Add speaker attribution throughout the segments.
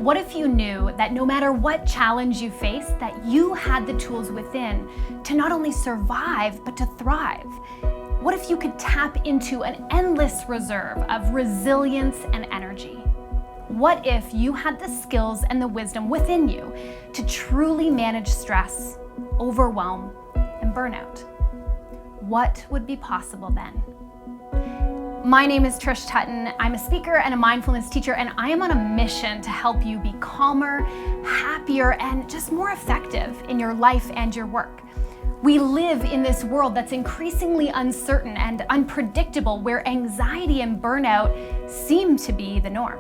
Speaker 1: What if you knew that no matter what challenge you face, that you had the tools within to not only survive, but to thrive? What if you could tap into an endless reserve of resilience and energy? What if you had the skills and the wisdom within you to truly manage stress, overwhelm, and burnout? What would be possible then? My name is Trish Tutton. I'm a speaker and a mindfulness teacher, and I am on a mission to help you be calmer, happier, and just more effective in your life and your work. We live in this world that's increasingly uncertain and unpredictable, where anxiety and burnout seem to be the norm.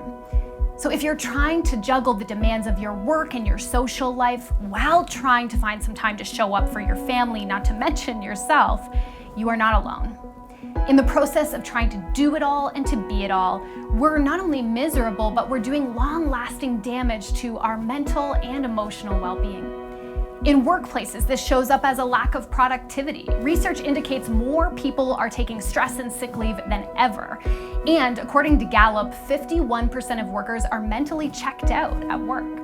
Speaker 1: So if you're trying to juggle the demands of your work and your social life while trying to find some time to show up for your family, not to mention yourself, you are not alone. In the process of trying to do it all and to be it all, we're not only miserable, but we're doing long-lasting damage to our mental and emotional well-being. In workplaces, this shows up as a lack of productivity. Research indicates more people are taking stress and sick leave than ever. And according to Gallup, 51% of workers are mentally checked out at work.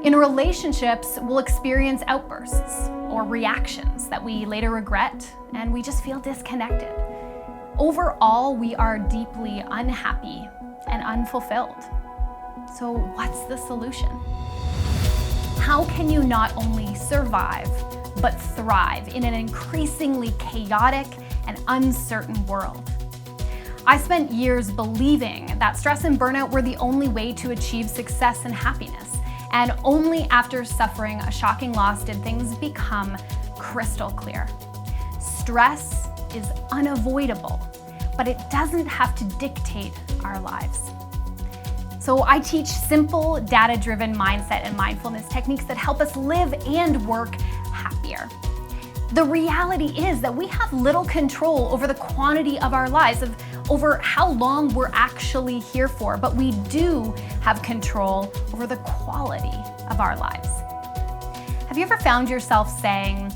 Speaker 1: In relationships, we'll experience outbursts or reactions that we later regret, and we just feel disconnected. Overall, we are deeply unhappy and unfulfilled. So what's the solution? How can you not only survive, but thrive in an increasingly chaotic and uncertain world? I spent years believing that stress and burnout were the only way to achieve success and happiness. And only after suffering a shocking loss did things become crystal clear. Stress is unavoidable, but it doesn't have to dictate our lives. So I teach simple, data-driven mindset and mindfulness techniques that help us live and work happier. The reality is that we have little control over the quantity of our lives, over how long we're actually here for, but we do have control over the quality of our lives. Have you ever found yourself saying,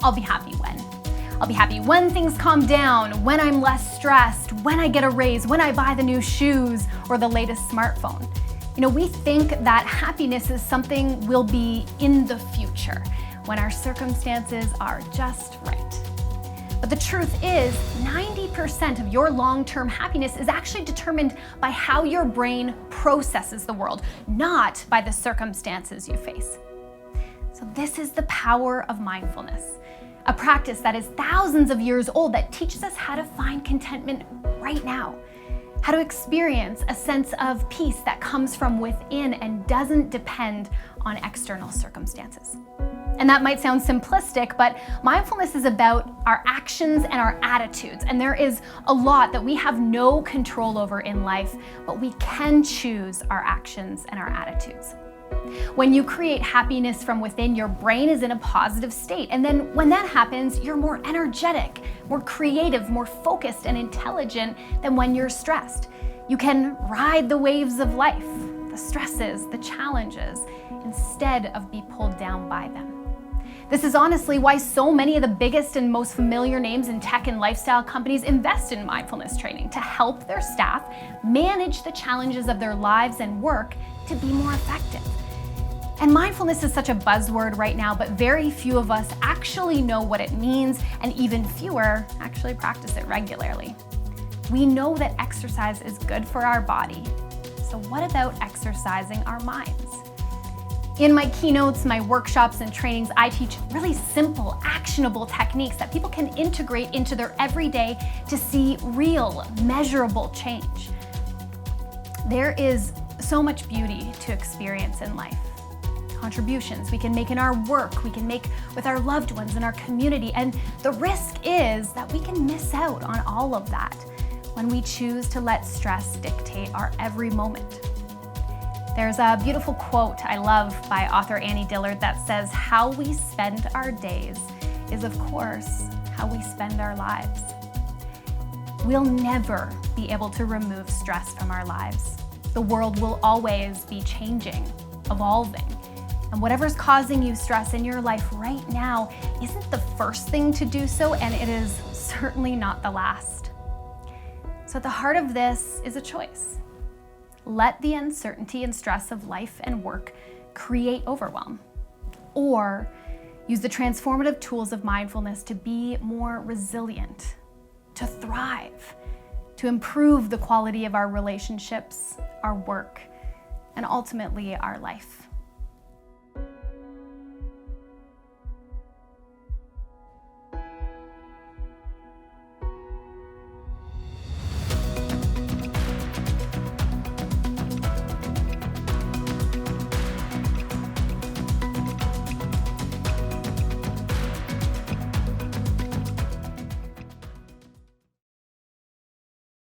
Speaker 1: "I'll be happy when"? I'll be happy when things calm down, when I'm less stressed, when I get a raise, when I buy the new shoes or the latest smartphone. We think that happiness is something will be in the future, when our circumstances are just right. But the truth is, 90% of your long-term happiness is actually determined by how your brain processes the world, not by the circumstances you face. So this is the power of mindfulness, a practice that is thousands of years old that teaches us how to find contentment right now, how to experience a sense of peace that comes from within and doesn't depend on external circumstances. And that might sound simplistic, but mindfulness is about our actions and our attitudes. And there is a lot that we have no control over in life, but we can choose our actions and our attitudes. When you create happiness from within, your brain is in a positive state. And then when that happens, you're more energetic, more creative, more focused and intelligent than when you're stressed. You can ride the waves of life, the stresses, the challenges, instead of be pulled down by them. This is honestly why so many of the biggest and most familiar names in tech and lifestyle companies invest in mindfulness training to help their staff manage the challenges of their lives and work to be more effective. And mindfulness is such a buzzword right now, but very few of us actually know what it means, and even fewer actually practice it regularly. We know that exercise is good for our body, so what about exercising our minds? In my keynotes, my workshops and trainings, I teach really simple, actionable techniques that people can integrate into their everyday to see real, measurable change. There is so much beauty to experience in life. Contributions we can make in our work, we can make with our loved ones in our community, and the risk is that we can miss out on all of that when we choose to let stress dictate our every moment. There's a beautiful quote I love by author Annie Dillard that says, "How we spend our days is, of course, how we spend our lives." We'll never be able to remove stress from our lives. The world will always be changing, evolving. And whatever's causing you stress in your life right now isn't the first thing to do so, and it is certainly not the last. So at the heart of this is a choice. let the uncertainty and stress of life and work create overwhelm. Or use the transformative tools of mindfulness to be more resilient, to thrive, to improve the quality of our relationships, our work, and ultimately our life.